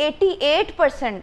88%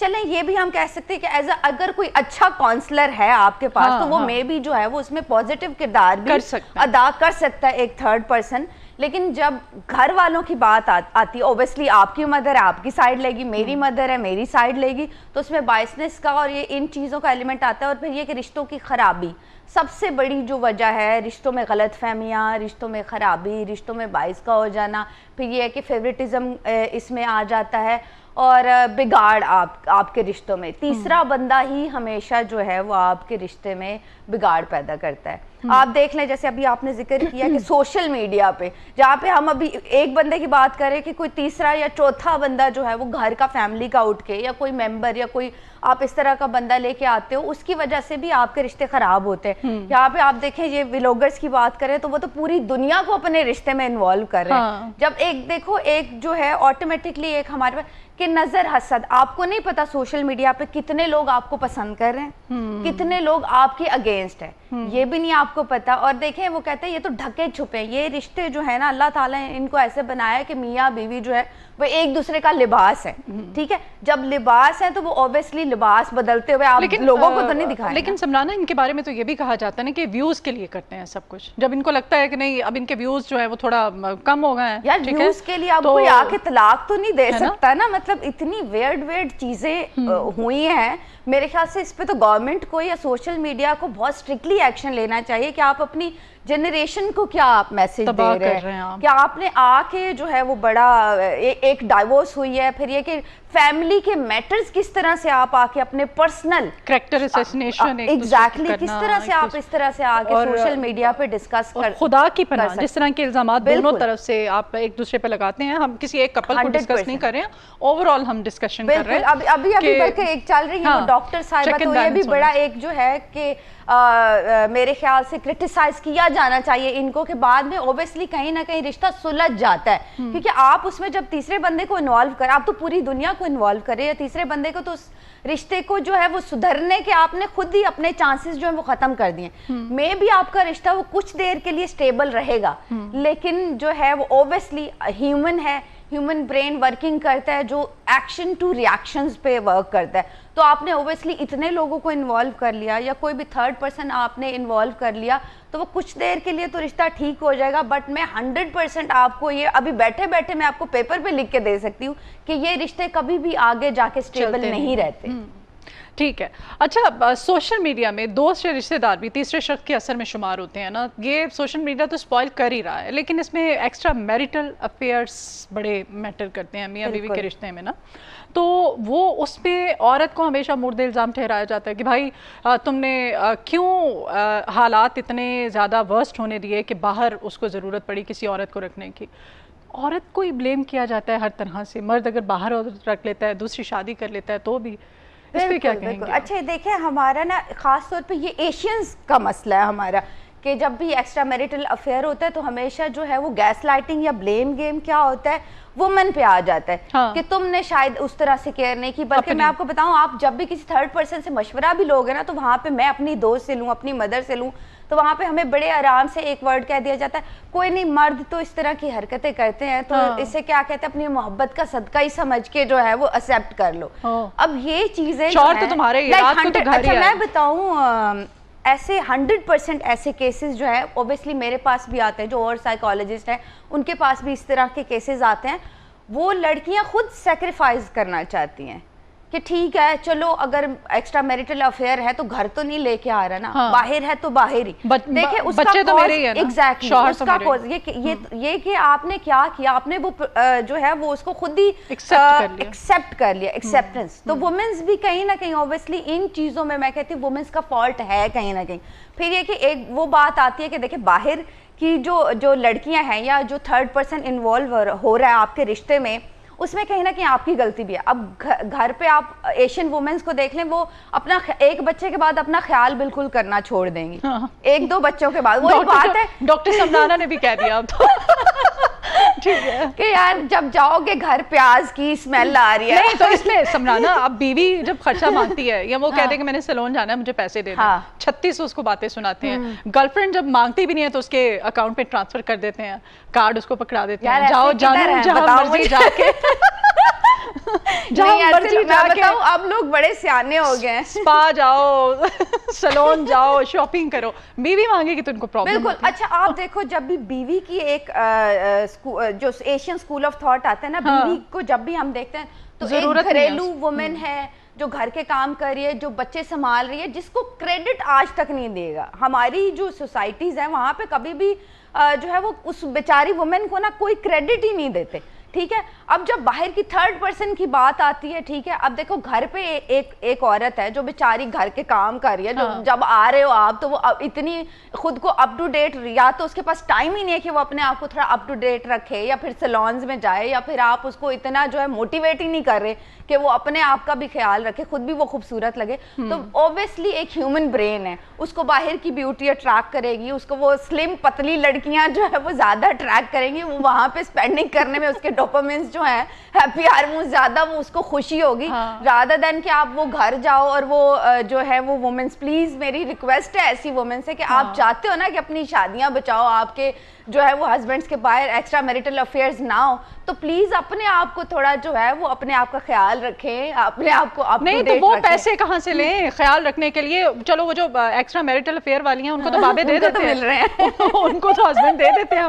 چلیں یہ بھی ہم کہہ سکتے ہیں کہ اگر کوئی اچھا کاؤنسلر ہے آپ کے پاس تو وہ میں بھی جو ہے وہ اس میں پازیٹیو کردار بھی ادا کر سکتا ہے ایک تھرڈ پرسن. لیکن جب گھر والوں کی بات آتی ہے, اوبیسلی آپ کی مدر ہے آپ کی سائڈ لے گی, میری مدر ہے میری سائڈ لے گی, تو اس میں بائسنس کا اور یہ ان چیزوں کا ایلیمنٹ آتا ہے. اور پھر یہ کہ رشتوں کی خرابی سب سے بڑی جو وجہ ہے, رشتوں میں غلط فہمیاں, رشتوں میں خرابی, رشتوں میں باعث کا ہو جانا. پھر یہ ہے کہ فیوریٹزم اس میں آ جاتا ہے اور بگاڑ آپ کے رشتوں میں. تیسرا بندہ ہی ہمیشہ جو ہے وہ آپ کے رشتے میں بگاڑ پیدا کرتا ہے. آپ دیکھ لیں جیسے ابھی آپ نے ذکر کیا کہ سوشل میڈیا پہ جہاں پہ ہم ابھی ایک بندے کی بات کریں کہ کوئی تیسرا یا چوتھا بندہ جو ہے وہ گھر کا فیملی کا اٹھ کے یا کوئی ممبر یا کوئی آپ اس طرح کا بندہ لے کے آتے ہو, اس کی وجہ سے بھی آپ کے رشتے خراب ہوتے ہیں. یہاں پہ آپ دیکھیں یہ ولاگرز کی بات کریں تو وہ تو پوری دنیا کو اپنے رشتے میں انوالو کر رہے ہیں. جب ایک دیکھو ایک جو ہے آٹومیٹکلی ایک ہمارے پاس کہ نظر حسد, آپ کو نہیں پتا سوشل میڈیا پہ کتنے لوگ آپ کو پسند کر رہے ہیں, کتنے لوگ آپ کے اگینسٹ ہیں, یہ بھی نہیں آپ کو پتا. اور دیکھیں وہ کہتے ہیں یہ تو ڈھکے چھپے, یہ رشتے جو ہے نا اللہ تعالیٰ نے ان کو ایسے بنایا کہ میاں بیوی جو ہے وہ ایک دوسرے کا لباس ہے. ٹھیک ہے, جب لباس ہے تو وہ اوبیسلی لباس بدلتے ہوئے آپ لوگوں کو تو نہیں دکھائیں. لیکن سمرانہ ان کے بارے میں تو یہ بھی کہا جاتا ہے نا کہ ویوز کے لیے کرتے ہیں سب کچھ. جب ان کو لگتا ہے کہ نہیں اب ان کے ویوز جو ہے وہ تھوڑا کم ہو گئے ہیں, یار ویوز کے لیے اب کوئی آ کے طلاق تو نہیں دے سکتا نا. مطلب اتنی ویئرڈ چیزیں ہوئی ہیں. میرے خیال سے اس پہ تو گورنمنٹ کو یا سوشل میڈیا کو بہت اسٹرکٹلی ایکشن لینا چاہیے کہ آپ اپنی جنریشن کو کیا آپ میسج دے رہے ہیں. کہ آپ نے آ کے جو ہے وہ بڑا ایک ڈائیورس ہوئی ہے, پھر یہ کہ فیملی کے میٹرز کس طرح سے آپ آ کے اپنے پرسنل کریکٹر اسیسینیشن ایگزیکٹلی کس طرح سے آپ اس طرح سے آ کے سوشل میڈیا پہ ڈسکس کر خدا کی پناہ جس طرح کے الزامات دونوں طرف سے آپ ایک دوسرے پہ لگاتے ہیں. ہم کسی ایک کپل کو ڈسکس نہیں کر رہے ہیں, اوور آل ہم ڈسکشن کر رہے ہیں. ابھی بلکہ ایک چل رہی ہے ڈاکٹر صاحبہ, تو یہ بھی بڑا ایک جو ہے کہ میرے خیال سے کرٹیسائز کیا جانا چاہیے ان کو کہ بعد میں اوبیسلی کہیں نہ کہیں رشتہ سلجھ جاتا ہے. کیونکہ آپ اس میں جب تیسرے بندے کو انوالو کریں, آپ تو پوری دنیا کو انوالو کریں یا تیسرے بندے کو, تو اس رشتے کو جو ہے وہ سدھرنے کے آپ نے خود ہی اپنے چانسز جو ہیں وہ ختم کر دیے. میں بھی آپ کا رشتہ وہ کچھ دیر کے لیے سٹیبل رہے گا, لیکن جو ہے وہ اوبیسلی ہیومن ہے, ہیومن برین ورکنگ کرتا ہے جو ایکشن ٹو ریاکشنز پہ ورک کرتا ہے. تو آپ نے اوبیسلی اتنے لوگوں کو انوالو کر لیا یا کوئی بھی تھرڈ پرسن آپ نے انوالو کر لیا تو وہ کچھ دیر کے لیے تو رشتہ ٹھیک ہو جائے گا. بٹ میں 100% آپ کو یہ ابھی بیٹھے بیٹھے میں آپ کو پیپر پہ لکھ کے دے سکتی ہوں کہ یہ رشتے کبھی بھی آگے جا کے سٹیبل نہیں رہتے. ٹھیک ہے. اچھا, سوشل میڈیا میں دوست یا رشتہ دار بھی تیسرے شخص کے اثر میں شمار ہوتے ہیں نا. یہ سوشل میڈیا تو سپوائل کر ہی رہا ہے, لیکن اس میں ایکسٹرا میریٹل افیئرس بڑے میٹر کرتے ہیں میاں بیوی کے رشتے میں نا. تو وہ اس پہ عورت کو ہمیشہ مورد الزام ٹھہرایا جاتا ہے کہ بھائی تم نے کیوں حالات اتنے زیادہ ورسٹ ہونے دیے کہ باہر اس کو ضرورت پڑی کسی عورت کو رکھنے کی. عورت کو ہی بلیم کیا جاتا ہے ہر طرح سے. مرد اگر باہر عورت رکھ لیتا ہے, دوسری شادی کر لیتا ہے تو بھی. اس پہ کیا کہیں گے؟ اچھا دیکھیں ہمارا نا خاص طور پہ یہ ایشینز کا مسئلہ ہے ہمارا کہ جب بھی ایکسٹرا میریٹل افیئر ہوتا ہے تو ہمیشہ جو ہے وہ گیس لائٹنگ یا بلیم گیم کیا ہوتا ہے وومن پہ آ جاتا ہے کہ تم نے شاید اس طرح سے کیئر نہیں کی. بلکہ میں آپ کو بتاؤں, آپ جب بھی کسی تھرڈ پرسن سے مشورہ بھی لوگے نا تو وہاں پہ میں اپنی دوست سے لوں, اپنی مدر سے لوں, تو وہاں پہ ہمیں بڑے آرام سے ایک ورڈ کہہ دیا جاتا ہے کوئی نہیں مرد تو اس طرح کی حرکتیں کرتے ہیں تو اسے کیا کہتے ہیں اپنی محبت کا صدقہ ہی سمجھ کے جو ہے وہ ایکسیپٹ کر لو. اب یہ چیزیں میں بتاؤں ایسے 100% ایسے کیسز جو ہے اوبیسلی میرے پاس بھی آتے ہیں, جو اور سائیکالوجسٹ ہیں ان کے پاس بھی اس طرح کے کیسز آتے ہیں. وہ لڑکیاں خود سیکریفائز کرنا چاہتی ہیں کہ ٹھیک ہے چلو اگر ایکسٹرا میریٹل افیئر ہے تو گھر تو نہیں لے کے آ رہا نا, باہر ہے تو باہر ہی. دیکھیں اس کا ایگزیکٹلی اس کا کوز یہ کہ آپ نے کیا کیا, آپ نے وہ جو ہے وہ اس کو خود ہی ایکسیپٹ کر لیا, ایکسیپٹنس. تو وومنس بھی کہیں نہ کہیں اوبیسلی ان چیزوں میں کہتی ہوں وومنس کا فالٹ ہے کہیں نہ کہیں. پھر یہ کہ ایک وہ بات آتی ہے کہ دیکھیں باہر کی جو لڑکیاں ہیں یا جو تھرڈ پرسن انوالو ہو رہا ہے آپ کے رشتے میں, اس میں کہیں نہ کہیں آپ کی غلطی بھی ہے. اب گھر پہ آپ ایشین وومنس کو دیکھ لیں, وہ اپنا ایک بچے کے بعد اپنا خیال بالکل کرنا چھوڑ دیں گی, ایک دو بچوں کے بعد. وہی بات ہے ڈاکٹر سمرانہ نے بھی کہہ دیا اب تو ٹھیک ہے کہ یار جب جاؤ گے گھر پیاز کی اسمیل آ رہی ہے. نہیں تو اس میں سمرانہ اب بیوی جب خرچہ مانگتی ہے یا وہ کہتے ہیں کہ میں نے سیلون جانا ہے مجھے پیسے دے دیں, 36 اس کو باتیں سناتے ہیں. گرل فرینڈ جب مانگتی بھی نہیں ہے تو اس کے اکاؤنٹ پہ ٹرانسفر کر دیتے ہیں, کارڈ اس کو پکڑا دیتے ہیں, جاؤ جانو جہاں مرضی جا کے جہاں مرضی جا کے اب لوگ بڑے سیانے ہو گئے ہیں, اسپا جاؤ, سلون جاؤ, شاپنگ کرو, بیوی مانگے گی تو ان کو پرابلم. بالکل. اچھا آپ دیکھو جب بھی بیوی کی ایک جو ایشین اسکول آف تھاٹ آتا ہے نا, بیوی کو جب بھی ہم دیکھتے ہیں تو ایک گھریلو وومن ہے جو گھر کے کام کر رہی ہے, جو بچے سنبھال رہی ہے, جس کو کریڈٹ آج تک نہیں دے گا. ہماری جو سوسائٹیز ہیں وہاں پہ کبھی بھی جو ہے وہ اس بیچاری وومن کو نا کوئی کریڈٹ ہی نہیں دیتے, ٹھیک ہے. اب جب باہر کی تھرڈ پرسن کی بات آتی ہے, ٹھیک ہے, اب دیکھو گھر پہ ایک عورت ہے جو بیچاری گھر کے کام کر رہی ہے, جو جب آ رہے ہو آپ تو وہ اتنی خود کو اپ ٹو ڈیٹ, یا تو اس کے پاس ٹائم ہی نہیں ہے کہ وہ اپنے آپ کو تھوڑا اپ ٹو ڈیٹ رکھے, یا پھر سیلونز میں جائے, یا پھر آپ اس کو اتنا جو ہے موٹیویٹ ہی نہیں کر رہے کہ وہ اپنے آپ کا بھی خیال رکھے, خود بھی وہ خوبصورت لگے. تو اوبیسلی ایک ہیومن برین ہے, اس کو باہر کی بیوٹی اٹریکٹ کرے گی, اس کو وہ سلم پتلی لڑکیاں جو ہے وہ زیادہ اٹریکٹ کریں گی, وہ وہاں پہ اسپینڈنگ کرنے میں اس کے ڈوپامنز جو ہیں, ہیپی ہارمونز زیادہ, وہ اس کو خوشی ہوگی رادر دین کہ آپ وہ گھر جاؤ اور وہ جو ہے وہ وومنس, پلیز میری ریکویسٹ ہے ایسی وومن سے کہ آپ چاہتے ہو نا کہ اپنی شادیاں بچاؤ, آپ کے جو ہے وہ ہسبینڈس کے باہر ایکسٹرا میریٹل افیئرز نہ ہو, تو پلیز اپنے آپ کو تھوڑا جو ہے وہ اپنے آپ کا خیال رکھیں, اپنے آپ کو اپ ٹو ڈیٹ رکھیں. نہیں تو وہ پیسے کہاں سے لیں خیال رکھنے کے لیے؟ چلو وہ جو ایکسٹرا میریٹل افیئر والی ہیں ان کو تو بابے دے دیتے ہیں, مل رہے ہیں ان کو تو ہسبینڈ دے دیتے ہیں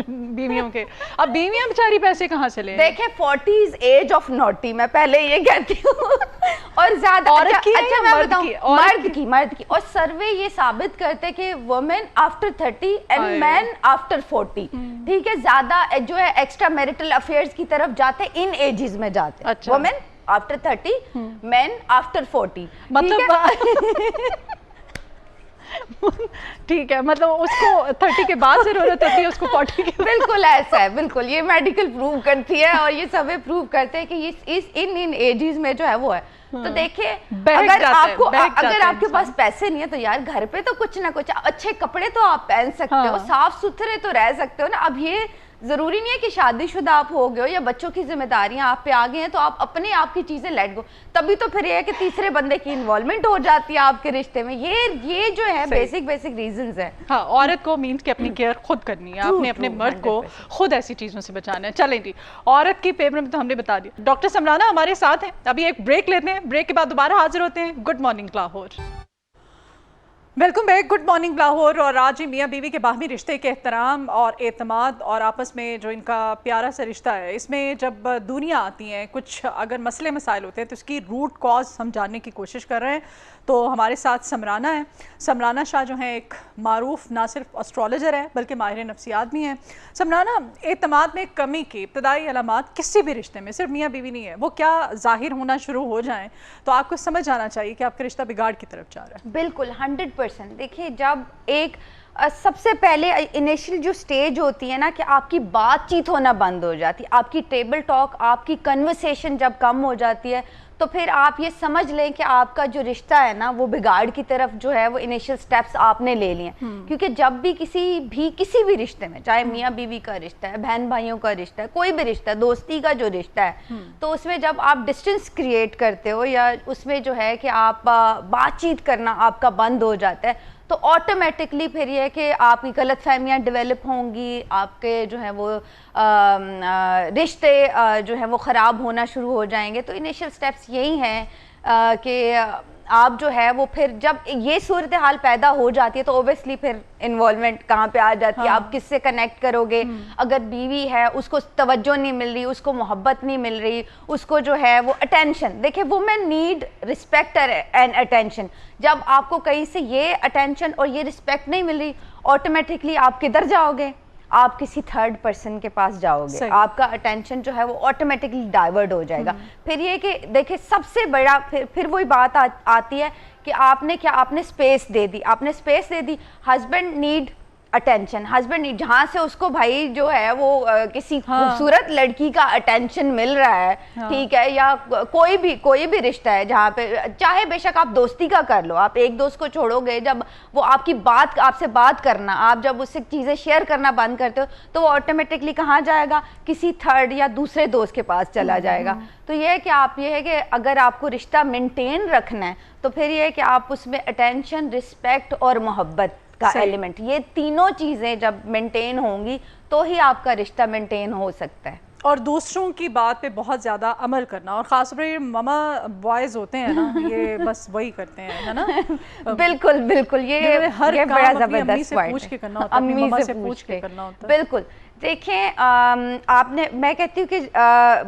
بیویوں کے, اب بیویاں بیچاری پیسے کہاں سے لیں؟ دیکھیں 40s ایج آف نوٹی, میں پہلے یہ کہتی ہوں, اور زیادہ اچھا میں بتاؤں مرد کی, اور سروے یہ ثابت کرتے کہ women after 30 and men after 40, ٹھیک ہے, زیادہ جو ہے ایکسٹرا میریٹل افیئرز کی طرف جاتے ان ایجز میں جاتے, وومن آفٹر 30 مین آفٹر 40, مطلب ٹھیک ہے, مطلب اس کو 30 کے بعد ضرورت ہوتی ہے, اس کو 40 کے. بالکل ایسا ہے, بالکل یہ میڈیکل پروو کرتی ہے, اور یہ سب پروو کرتے ہیں کہ ان ایجز میں جو ہے وہ ہے. تو دیکھیں اگر آپ کے پاس پیسے نہیں ہے تو یار گھر پہ تو کچھ نہ کچھ اچھے کپڑے تو آپ پہن سکتے ہو, صاف ستھرے تو رہ سکتے ہو نا. اب یہ ضروری نہیں ہے کہ شادی شدہ آپ ہو گئے ہو یا بچوں کی ذمہ داریاں آپ پہ آ گئی ہیں تو آپ اپنے آپ کی چیزیں لیٹ گو, تبھی تو پھر یہ ہے کہ تیسرے بندے کی انوالومنٹ ہو جاتی ہے آپ کے رشتے میں. یہ جو ہے بیسک ریزنز ہیں. ہاں, عورت کو مینس کہ اپنی کیئر خود کرنی ہے, آپ نے اپنے مرد کو خود ایسی چیزوں سے بچانا ہے. چلیں جی, عورت کی پیپر میں تو ہم نے بتا دیا. ڈاکٹر سمرانہ ہمارے ساتھ ہیں, ابھی ایک بریک لیتے ہیں, بریک کے بعد دوبارہ حاضر ہوتے ہیں. Good morning Lahore. Welcome back, good morning Lahore. اور آج ہی میاں بیوی کے باہمی رشتے کے احترام اور اعتماد اور آپس میں جو ان کا پیارا سا رشتہ ہے, اس میں جب دنیا آتی ہیں, کچھ اگر مسئلے مسائل ہوتے ہیں تو اس کی روٹ کاز ہم جاننے کی کوشش کر رہے ہیں. تو ہمارے ساتھ سمرانہ ہیں. سمرانہ شاہ جو ہیں ایک معروف نہ صرف اسٹرالوجر ہے بلکہ ماہر نفسیات بھی ہیں. سمرانہ, اعتماد میں کمی کی ابتدائی علامات کسی بھی رشتے میں, صرف میاں بیوی نہیں ہے, وہ کیا ظاہر ہونا شروع ہو جائیں تو آپ کو سمجھ آنا چاہیے کہ آپ کا رشتہ بگاڑ کی طرف جا رہا ہے؟ بالکل 100%. دیکھیے جب ایک سب سے پہلے انیشل جو سٹیج ہوتی ہے نا کہ آپ کی بات چیت ہونا بند ہو جاتی, آپ کی ٹیبل ٹاک, آپ کی کنورسیشن جب کم ہو جاتی ہے, تو پھر آپ یہ سمجھ لیں کہ آپ کا جو رشتہ ہے نا وہ بگاڑ کی طرف جو ہے وہ انیشل سٹیپس آپ نے لے لیے. کیونکہ جب بھی کسی بھی رشتے میں, چاہے میاں بیوی کا رشتہ ہے, بہن بھائیوں کا رشتہ ہے, کوئی بھی رشتہ ہے, دوستی کا جو رشتہ ہے, تو اس میں جب آپ ڈسٹینس کریٹ کرتے ہو یا اس میں جو ہے کہ آپ بات چیت کرنا آپ کا بند ہو جاتا ہے, تو آٹومیٹکلی پھر یہ ہے کہ آپ کی غلط فہمیاں ڈیولپ ہوں گی, آپ کے جو ہے وہ رشتے جو ہے وہ خراب ہونا شروع ہو جائیں گے. تو انیشل سٹیپس یہی ہیں کہ آپ جو ہے وہ پھر جب یہ صورتحال پیدا ہو جاتی ہے تو اوبیسلی پھر انوالومنٹ کہاں پہ آ جاتی ہے, آپ کس سے کنیکٹ کرو گے. اگر بیوی ہے اس کو توجہ نہیں مل رہی, اس کو محبت نہیں مل رہی, اس کو جو ہے وہ اٹینشن, دیکھیں women need respect and attention. جب آپ کو کہیں سے یہ اٹینشن اور یہ رسپیکٹ نہیں مل رہی, آٹومیٹکلی آپ کدھر جاؤ گے, آپ کسی تھرڈ پرسن کے پاس جاؤ گے, آپ کا اٹینشن جو ہے وہ آٹومیٹکلی ڈائیورٹ ہو جائے گا. پھر یہ کہ دیکھیں سب سے بڑا پھر وہی بات آتی ہے کہ آپ نے اسپیس دے دی, ہسبینڈ نیڈ اٹینشن, ہسبینڈ جہاں سے اس کو بھائی جو ہے وہ کسی خوبصورت لڑکی کا اٹینشن مل رہا ہے, ٹھیک ہے, یا کوئی بھی رشتہ ہے جہاں پہ چاہے بے شک آپ دوستی کا کر لو, آپ ایک دوست کو چھوڑو گے, جب وہ آپ سے بات کرنا, آپ جب اس سے چیزیں شیئر کرنا بند کرتے ہو تو وہ آٹومیٹکلی کہاں جائے گا, کسی تھرڈ یا دوسرے دوست کے پاس چلا جائے گا. تو یہ ہے کہ اگر آپ کو رشتہ مینٹین رکھنا ہے تو پھر یہ ہے کہ آپ اس میں اٹینشن, رسپیکٹ اور محبت کا ایلیمنٹ, یہ تینوں چیزیں جب مینٹین ہوں گی تو ہی آپ کا رشتہ مینٹین ہو سکتا ہے. اور دوسروں کی بات پہ بہت زیادہ عمل کرنا، اور خاص طور پر ماما بوائز ہوتے ہیں نا یہ بس وہی کرتے ہیں، ہے نا؟ بالکل بالکل، یہ ہر بڑا کام اپنی امی زبردست سے پوائنٹ پوچھ ہے، کے کرنا ہوتا ہے، اپنی ماما سے پوچھ کے کرنا ہوتا ہے. بالکل. دیکھیں آپ نے، میں کہتی ہوں کہ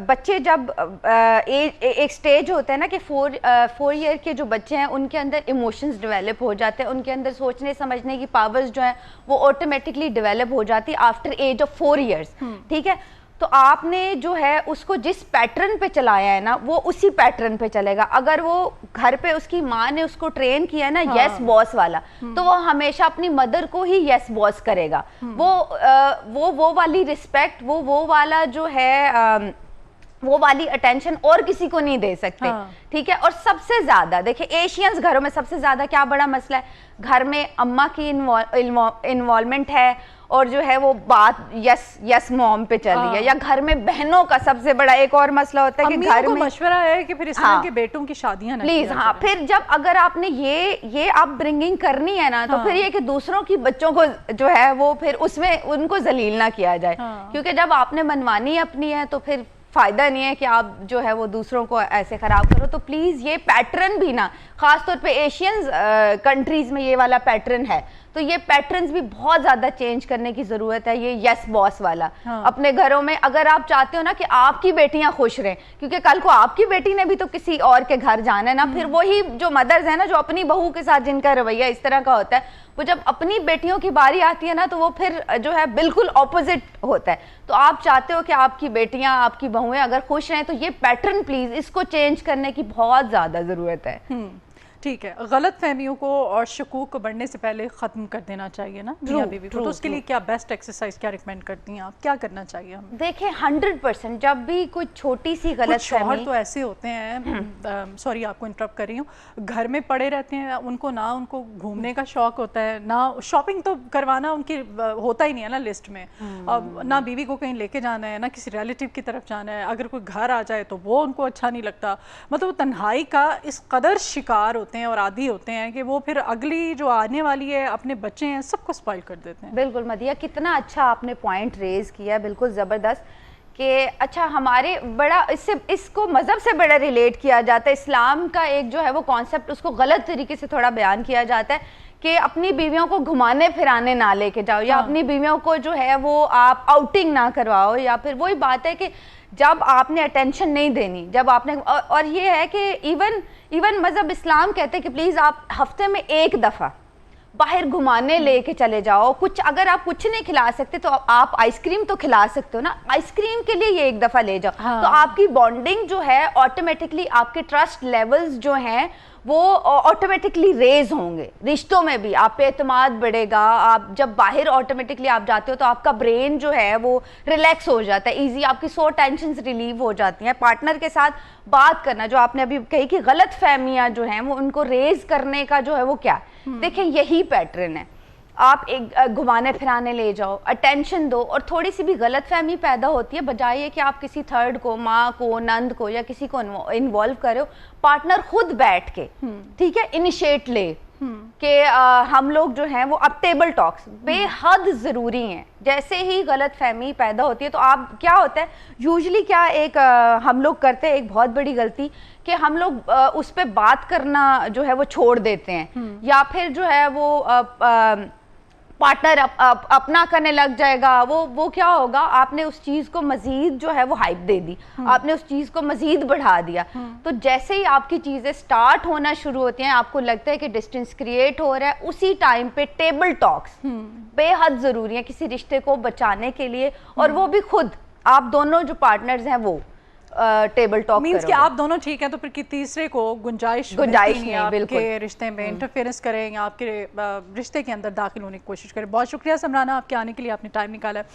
بچے جب ایک سٹیج ہوتا ہے نا کہ 4 ایئر کے جو بچے ہیں ان کے اندر ایموشنز ڈیولپ ہو جاتے ہیں، ان کے اندر سوچنے سمجھنے کی پاورز جو ہیں وہ آٹومیٹکلی ڈیولپ ہو جاتی ہے آفٹر ایج آف 4 ایئرس. ٹھیک ہے، تو آپ نے جو ہے اس کو جس پیٹرن پہ چلایا ہے نا وہ اسی پیٹرن پہ چلے گا. اگر وہ گھر پہ اس کی ماں نے اس کو ٹرین کیا ہے نا یس باس والا، تو وہ ہمیشہ اپنی مدر کو ہی یس باس کرے گا. وہ والی رسپیکٹ، وہ والا جو ہے وہ والی اٹینشن اور کسی کو نہیں دے سکتے. ٹھیک ہے، اور سب سے زیادہ دیکھیں ایشینز گھروں میں سب سے زیادہ کیا بڑا مسئلہ ہے، گھر میں اماں کی انوالومنٹ ہے اور جو ہے وہ بات یس موم پہ چل رہی ہے، یا گھر میں بہنوں کا سب سے بڑا ایک اور مسئلہ ہوتا ہے کہ گھر میں مشورہ ہے کہ پھر اس طرح کے بیٹوں کی شادیاں نہ پلیز. ہاں، پھر جب اگر آپ نے یہ اپ برنگنگ کرنی ہے نا تو پھر یہ کہ دوسروں کی بچوں کو جو ہے وہ پھر اس میں ان کو ذلیل نہ کیا جائے، کیونکہ جب آپ نے منوانی اپنی ہے تو پھر فائدہ نہیں ہے کہ آپ جو ہے وہ دوسروں کو ایسے خراب کرو. تو پلیز یہ پیٹرن بھی نا، خاص طور پہ ایشینز کنٹریز میں یہ والا پیٹرن ہے، تو یہ پیٹرنز بھی بہت زیادہ چینج کرنے کی ضرورت ہے. یہ یس باس والا اپنے گھروں میں اگر آپ چاہتے ہو نا کہ آپ کی بیٹیاں خوش رہیں، کیونکہ کل کو آپ کی بیٹی نے بھی تو کسی اور کے گھر جانا ہے نا. پھر وہی جو مدرز ہیں نا جو اپنی بہو کے ساتھ جن کا رویہ اس طرح کا ہوتا ہے، وہ جب اپنی بیٹیوں کی باری آتی ہے نا تو وہ پھر جو ہے بالکل اپوزٹ ہوتا ہے. تو آپ چاہتے ہو کہ آپ کی بیٹیاں، آپ کی بہویں اگر خوش رہیں، تو یہ پیٹرن پلیز اس کو چینج کرنے کی بہت زیادہ ضرورت ہے. ٹھیک ہے، غلط فہمیوں کو اور شکوک کو بڑھنے سے پہلے ختم کر دینا چاہیے نا میاں بیوی کو. تو اس کے لیے کیا بیسٹ ایکسرسائز کیا ریکمینڈ کرتی ہیں آپ، کیا کرنا چاہیے ہمیں؟ دیکھیں 100% جب بھی کوئی چھوٹی سی غلط شوہر تو ایسے ہوتے ہیں، سوری آپ کو انٹرپٹ کر رہی ہوں، گھر میں پڑے رہتے ہیں، ان کو گھومنے کا شوق ہوتا ہے، نہ شاپنگ تو کروانا ان کی ہوتا ہی نہیں ہے نا لسٹ میں، نہ بیوی کو کہیں لے کے جانا ہے، نہ کسی ریلیٹیو کی طرف جانا ہے. اگر کوئی گھر آ جائے تو وہ ان کو اچھا نہیں لگتا. مطلب وہ تنہائی کا اس قدر شکار ہوتے ہیں اور عادی ہوتے ہیں کہ وہ پھر اگلی جو آنے والی ہے اپنے بچے ہیں سب کو اسپائل کر دیتے ہیں. بالکل مدیہ، کتنا اچھا آپ نے پوائنٹ ریز کیا، بالکل زبردست. کہ اچھا ہمارے بڑا اس کو مذہب سے بڑا ریلیٹ کیا جاتا ہے. اسلام کا ایک جو ہے وہ کانسیپٹ اس کو غلط طریقے سے تھوڑا بیان کیا جاتا ہے کہ اپنی بیویوں کو گھمانے پھرانے نہ لے کے جاؤ، یا اپنی بیویوں کو جو ہے وہ آپ آؤٹنگ نہ کرواؤ. یا پھر وہی بات ہے کہ جب آپ نے اٹینشن نہیں دینی، جب آپ نے، اور یہ ہے کہ ایون مذہب اسلام کہتے ہیں کہ پلیز آپ ہفتے میں 1 دفعہ باہر گھمانے لے کے چلے جاؤ. کچھ اگر آپ کچھ نہیں کھلا سکتے تو آپ آئس کریم تو کھلا سکتے ہو نا، آئس کریم کے لیے یہ 1 دفعہ لے جاؤ. تو آپ کی بانڈنگ جو ہے آٹومیٹکلی، آپ کے ٹرسٹ لیولز جو ہیں وہ آٹومیٹکلی ریز ہوں گے. رشتوں میں بھی آپ پہ اعتماد بڑھے گا. آپ جب باہر آٹومیٹکلی آپ جاتے ہو تو آپ کا برین جو ہے وہ ریلیکس ہو جاتا ہے، ایزی، آپ کی 100 ٹینشنز ریلیو ہو جاتی ہیں. پارٹنر کے ساتھ بات کرنا، جو آپ نے ابھی کہی کہ غلط فہمیاں جو ہیں وہ ان کو ریز کرنے کا جو ہے وہ کیا، دیکھیں یہی پیٹرن ہے. آپ ایک گھمانے پھرانے لے جاؤ، اٹینشن دو، اور تھوڑی سی بھی غلط فہمی پیدا ہوتی ہے، بجائے کہ آپ کسی تھرڈ کو، ماں کو، نند کو یا کسی کو انوالو کرو، پارٹنر خود بیٹھ کے ٹھیک ہے انیشیٹ لے کہ ہم لوگ جو ہیں وہ اب ٹیبل ٹاکس بے حد ضروری ہیں. جیسے ہی غلط فہمی پیدا ہوتی ہے تو آپ کیا ہوتا ہے یوزلی کیا ایک ہم لوگ کرتے ہیں ایک بہت بڑی غلطی کہ ہم لوگ اس پہ بات کرنا جو ہے وہ چھوڑ دیتے ہیں, یا پھر جو ہے وہ پارٹنر اپنا کرنے لگ جائے گا. وہ کیا ہوگا, آپ نے اس چیز کو مزید جو ہے وہ ہائپ دے دی, آپ نے اس چیز کو مزید بڑھا دیا. تو جیسے ہی آپ کی چیزیں سٹارٹ ہونا شروع ہوتی ہیں, آپ کو لگتا ہے کہ ڈسٹینس کریٹ ہو رہا ہے, اسی ٹائم پہ ٹیبل ٹاکس بے حد ضروری ہیں کسی رشتے کو بچانے کے لیے, اور وہ بھی خود آپ دونوں جو پارٹنرز ہیں وہ ٹیبل ٹاک مینس کہ آپ دونوں ٹھیک ہیں تو پھر تیسرے کو گنجائش نہیں آپ کے رشتے میں انٹرفیئرنس کریں یا آپ کے رشتے کے اندر داخل ہونے کی کوشش کریں. بہت شکریہ سمرانہ آپ کے آنے کے لیے, آپ نے ٹائم نکالا ہے.